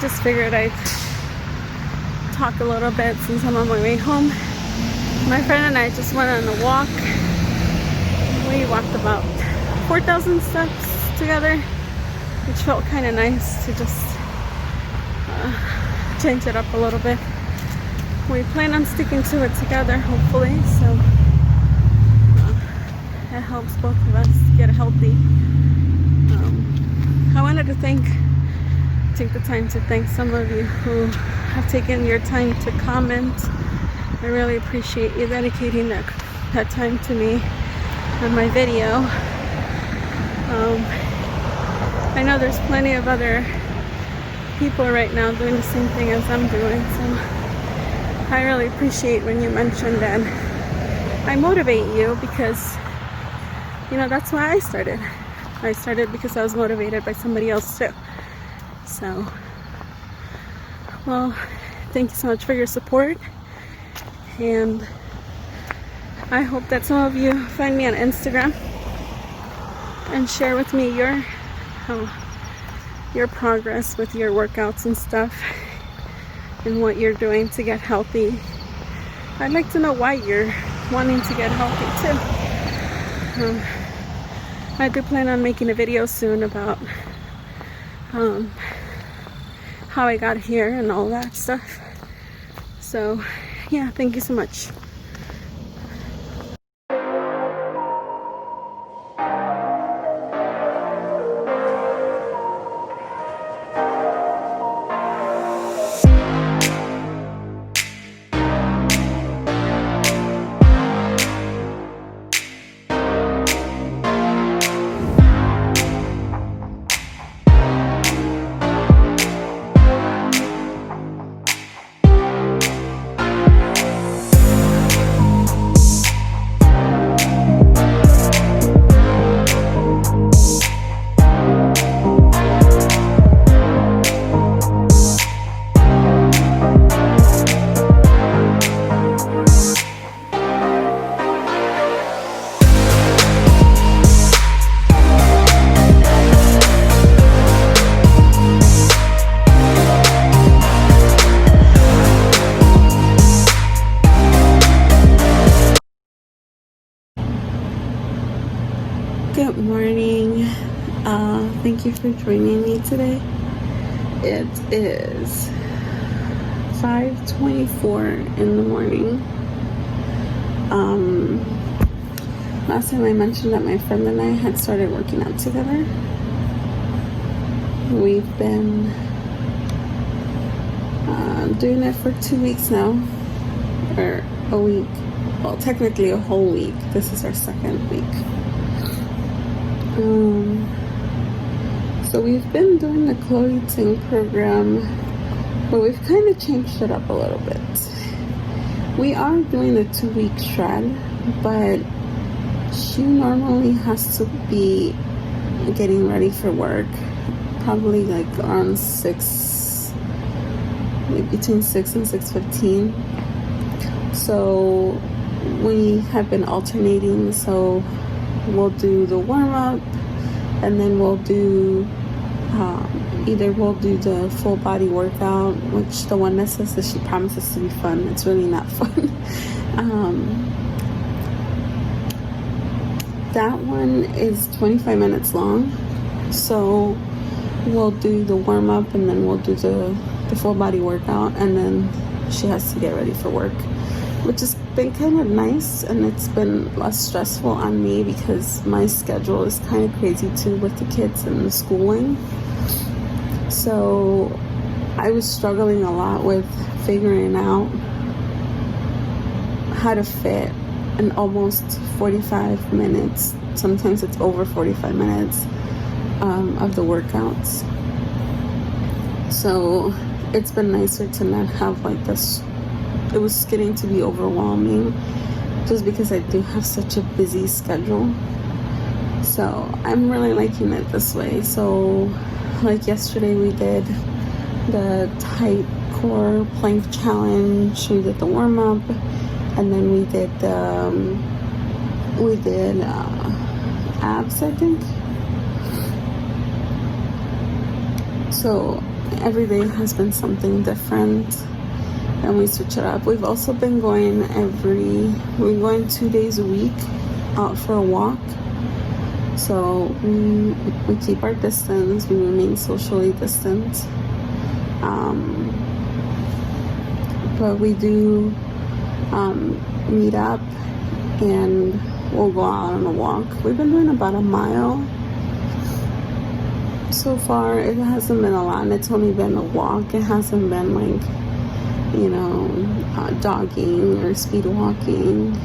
just figured I'd talk a little bit since I'm on my way home. My friend and I just went on a walk. We walked about 4,000 steps together, which felt kind of nice to just change it up a little bit. We plan on sticking to it together, hopefully, so it helps both of us get healthy. I wanted to take the time to thank some of you who have taken your time to comment. I really appreciate you dedicating that time to me on my video. I know there's plenty of other people right now doing the same thing as I'm doing, so I really appreciate when you mention that. I motivate you because, you know, that's why I started. I started because I was motivated by somebody else too. So, well, thank you so much for your support, and I hope that some of you find me on Instagram and share with me your progress with your workouts and stuff, and what you're doing to get healthy. I'd like to know why you're wanting to get healthy too. I do plan on making a video soon about how I got here and all that stuff. So yeah, thank you so much. Good morning. Thank you for joining me today. It is 5:24 in the morning. Last time I mentioned that my friend and I had started working out together. We've been doing it for 2 weeks now, or a week. Well, technically a whole week. This is our second week. So we've been doing the ChloeTing program, but we've kind of changed it up a little bit. We are doing a 2-week shred, but she normally has to be getting ready for work, probably like around 6, maybe between 6 and 6:15. So we have been alternating, so we'll do the warm-up, and then we'll do either we'll do the full body workout, which the one that says that she promises to be fun, it's really not fun. That one is 25 minutes long, so we'll do the warm-up, and then we'll do the full body workout, and then she has to get ready for work, which has been kind of nice, and it's been less stressful on me because my schedule is kind of crazy too with the kids and the schooling. So I was struggling a lot with figuring out how to fit an almost 45 minutes, sometimes it's over 45 minutes of the workouts. So it's been nicer to not have like this. It was getting to be overwhelming just because I do have such a busy schedule. So I'm really liking it this way. So like yesterday we did the tight core plank challenge, we did the warm-up, and then we did abs, I think. So every day has been something different, and we switch it up. We've also been going we're going 2 days a week out for a walk. So we keep our distance, we remain socially distant. But we do meet up and we'll go out on a walk. We've been doing about a mile so far. It hasn't been a lot, and it's only been a walk. It hasn't been like, jogging or speed walking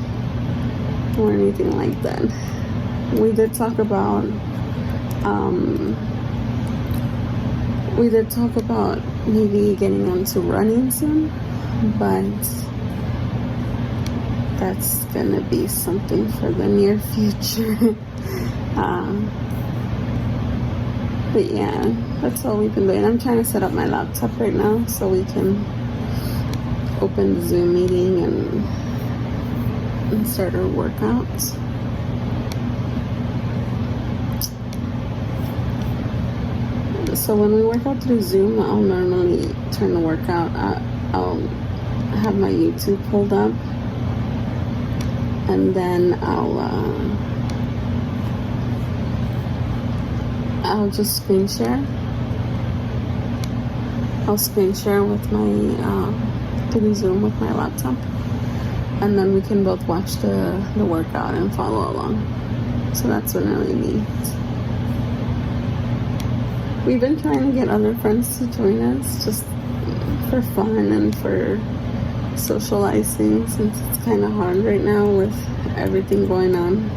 or anything like that. We did talk about maybe getting into running soon, but that's gonna be something for the near future. But yeah, that's all we've been doing. I'm trying to set up my laptop right now so we can open the Zoom meeting and start our workouts. So when we work out through Zoom, I'll normally turn the workout. I'll have my YouTube pulled up, and then I'll just screen share. I'll screen share with my through Zoom with my laptop, and then we can both watch the workout and follow along. So that's been really neat. We've been trying to get other friends to join us just for fun and for socializing, since it's kind of hard right now with everything going on.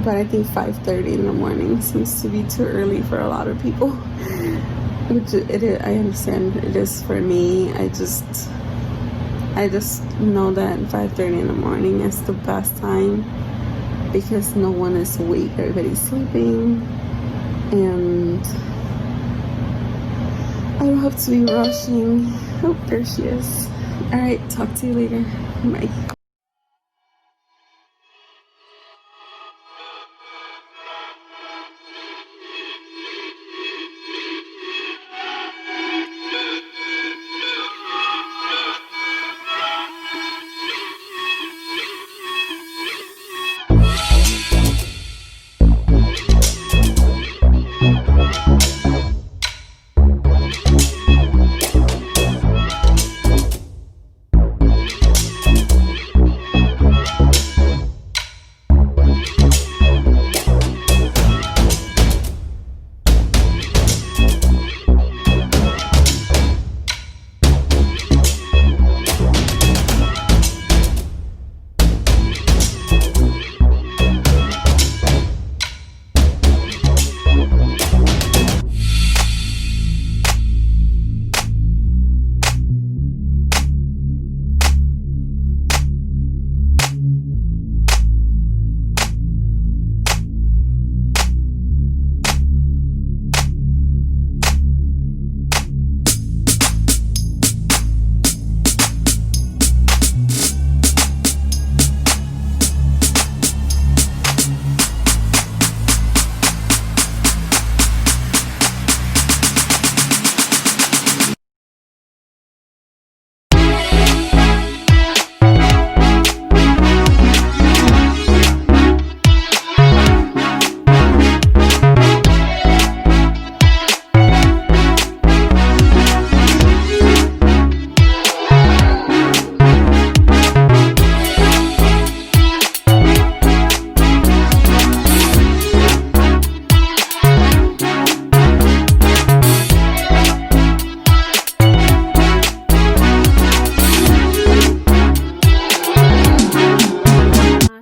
But I think 5:30 in the morning seems to be too early for a lot of people. Which I understand it is for me. I just know that 5:30 in the morning is the best time, because no one is awake, everybody's sleeping, and I don't have to be rushing. Oh, there she is. All right, talk to you later. Bye.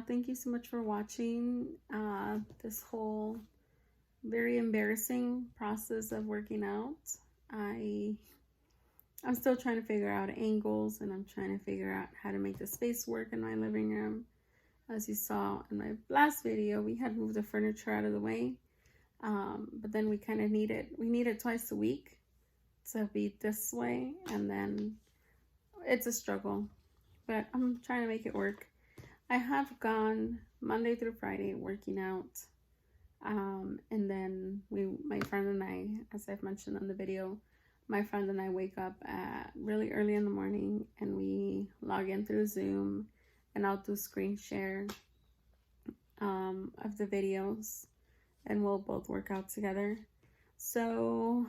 Thank you so much for watching this whole very embarrassing process of working out. I'm still trying to figure out angles, and I'm trying to figure out how to make the space work in my living room. As you saw in my last video, we had moved the furniture out of the way, but then we kind of need it twice a week to be this way, and then it's a struggle, but I'm trying to make it work. I have gone Monday through Friday working out And then my friend and I, as I've mentioned in the video, my friend and I wake up at really early in the morning and we log in through Zoom, and I'll do screen share of the videos, and we'll both work out together. So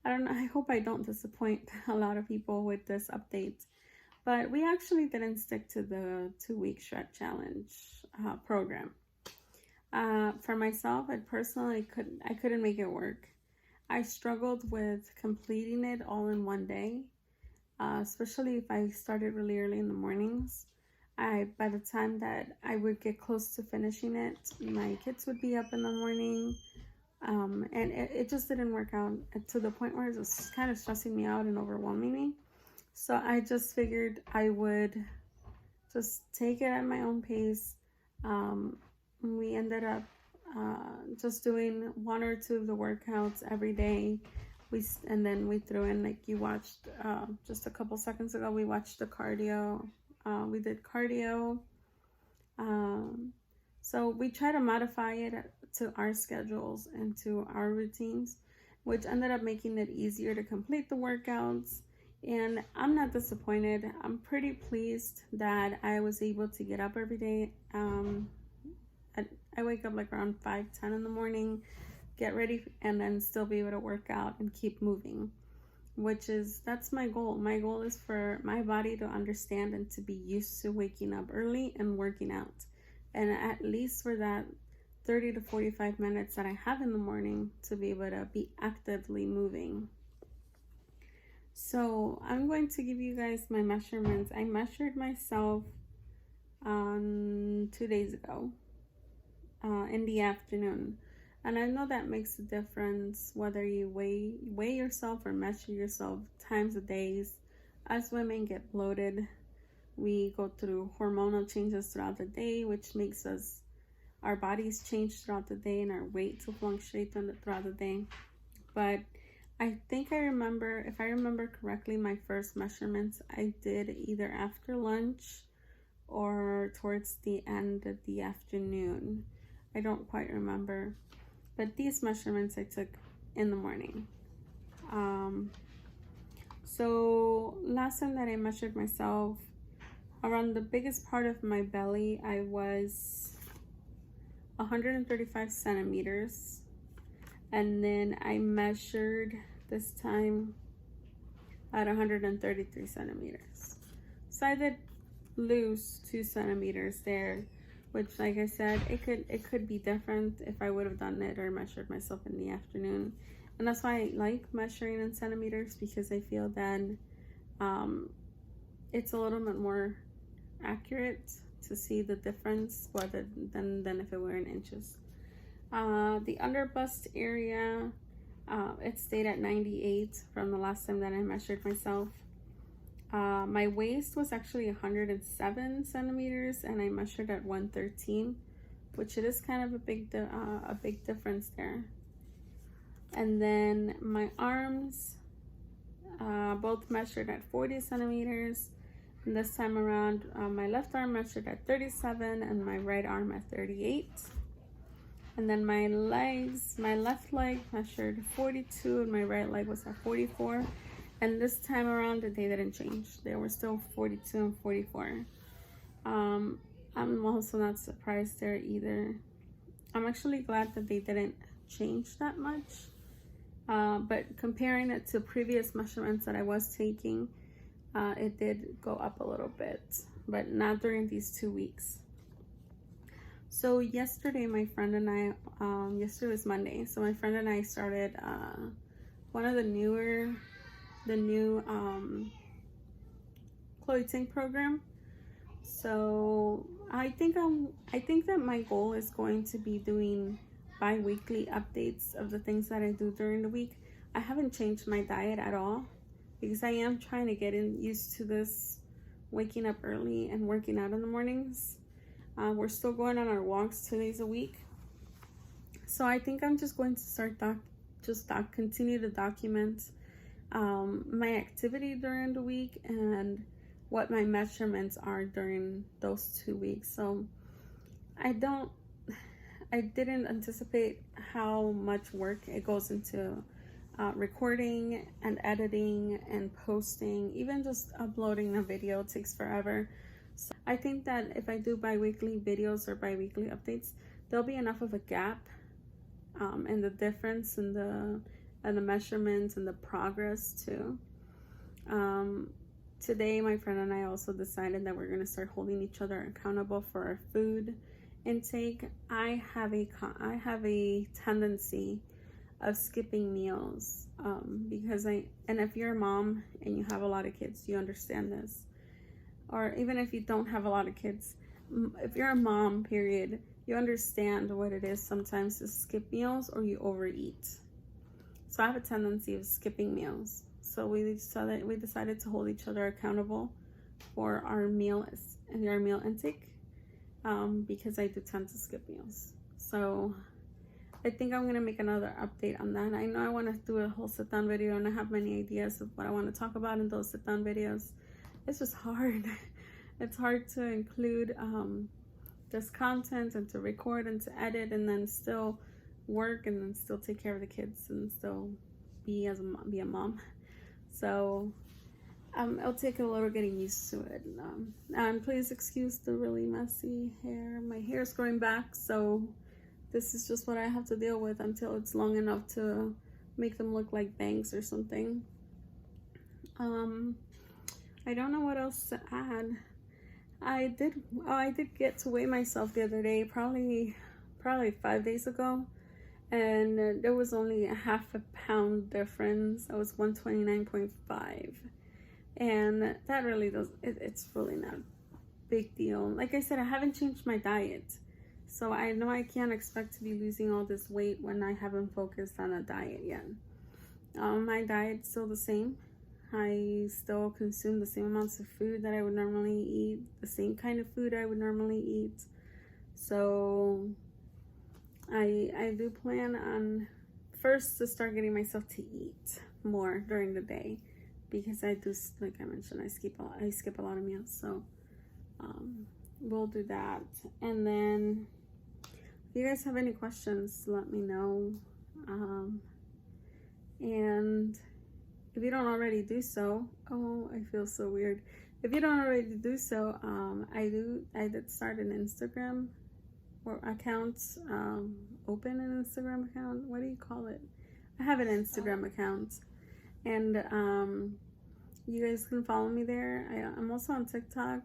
I don't know, I hope I don't disappoint a lot of people with this update, but we actually didn't stick to the 2-week shred challenge program. For myself, I personally couldn't make it work. I struggled with completing it all in one day, especially if I started really early in the mornings. By the time that I would get close to finishing it, my kids would be up in the morning, and it just didn't work out to the point where it was kind of stressing me out and overwhelming me. So I just figured I would just take it at my own pace. We ended up just doing 1 or 2 of the workouts every day. And then we threw in, like you watched just a couple seconds ago, we watched the cardio. We did cardio. So we try to modify it to our schedules and to our routines, which ended up making it easier to complete the workouts. And I'm not disappointed. I'm pretty pleased that I was able to get up every day. I wake up like around 5:10 in the morning, get ready, and then still be able to work out and keep moving, that's my goal. My goal is for my body to understand and to be used to waking up early and working out, and at least for that 30 to 45 minutes that I have in the morning to be able to be actively moving. So I'm going to give you guys my measurements. I measured myself 2 days ago in the afternoon. And I know that makes a difference whether you weigh yourself or measure yourself times of days. As women get bloated, we go through hormonal changes throughout the day, which makes our bodies change throughout the day and our weight to fluctuate throughout the day. But I think if I remember correctly, my first measurements I did either after lunch or towards the end of the afternoon. I don't quite remember. But these measurements I took in the morning. So last time that I measured myself, around the biggest part of my belly, I was 135 centimeters. And then I measured this time at 133 centimeters. So I did lose 2 centimeters there, which, like I said, it could be different if I would have done it or measured myself in the afternoon. And that's why I like measuring in centimeters, because I feel that it's a little bit more accurate to see the difference rather than if it were in inches. The under bust area, it stayed at 98 from the last time that I measured myself. My waist was actually 107 centimeters, and I measured at 113, which it is kind of a big difference there. And then my arms, both measured at 40 centimeters. And this time around, my left arm measured at 37 and my right arm at 38. And then my legs, my left leg measured 42 and my right leg was at 44. And this time around, they didn't change. They were still 42 and 44. I'm also not surprised there either. I'm actually glad that they didn't change that much. But comparing it to previous measurements that I was taking, it did go up a little bit, but not during these 2 weeks. So yesterday, my friend and I, yesterday was Monday, so my friend and I started one of the new ChloeTing program. So I think that my goal is going to be doing bi-weekly updates of the things that I do during the week. I haven't changed my diet at all because I am trying to get used to this waking up early and working out in the mornings. We're still going on our walks 2 days a week. So I think I'm just going to start continue to document my activity during the week and what my measurements are during those 2 weeks. So I don't I didn't anticipate how much work it goes into recording and editing and posting. Even just uploading a video takes forever. So I think that if I do bi-weekly videos or bi-weekly updates, there'll be enough of a gap and the difference in the measurements and the progress too. Today my friend and I also decided that we're going to start holding each other accountable for our food intake. I have a tendency of skipping meals because and if you're a mom and you have a lot of kids, you understand this. Or even if you don't have a lot of kids, if you're a mom, period, you understand what it is sometimes to skip meals or you overeat. So I have a tendency of skipping meals. So we decided to hold each other accountable for our meal intake because I do tend to skip meals. So I think I'm gonna make another update on that. I know I want to do a whole sit-down video, and I have many ideas of what I want to talk about in those sit-down videos. It's just hard. It's hard to include this content and to record and to edit and then still work and then still take care of the kids and still be a mom. So it'll take a little getting used to it. And please excuse the really messy hair. My hair is growing back, so this is just what I have to deal with until it's long enough to make them look like bangs or something. I don't know what else to add. I did get to weigh myself the other day, probably 5 days ago, and there was only a half a pound difference. I was 129.5, and that really it's really not a big deal. Like I said, I haven't changed my diet, so I know I can't expect to be losing all this weight when I haven't focused on a diet yet. My diet's still the same. I still consume the same amounts of food that I would normally eat, the same kind of food I would normally eat. So I do plan on first to start getting myself to eat more during the day, because I do, like I mentioned, I skip a lot of meals. So we'll do that. And then if you guys have any questions, let me know. And if you don't already do so, oh, I feel so weird. If you don't already do so, I did start an Instagram account, open an Instagram account. What do you call it? I have an Instagram account, and you guys can follow me there. I'm also on TikTok.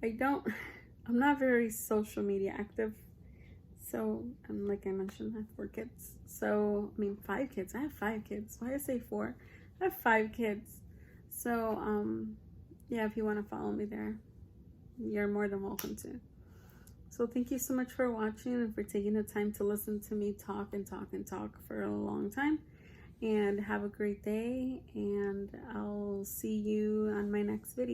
I'm not very social media active. So, like I mentioned, I have 4 kids. So, I mean, 5 kids. I have 5 kids. Why did I say 4? I have 5 kids. So, yeah, if you want to follow me there, you're more than welcome to. So thank you so much for watching and for taking the time to listen to me talk and talk and talk for a long time. And have a great day, and I'll see you on my next video.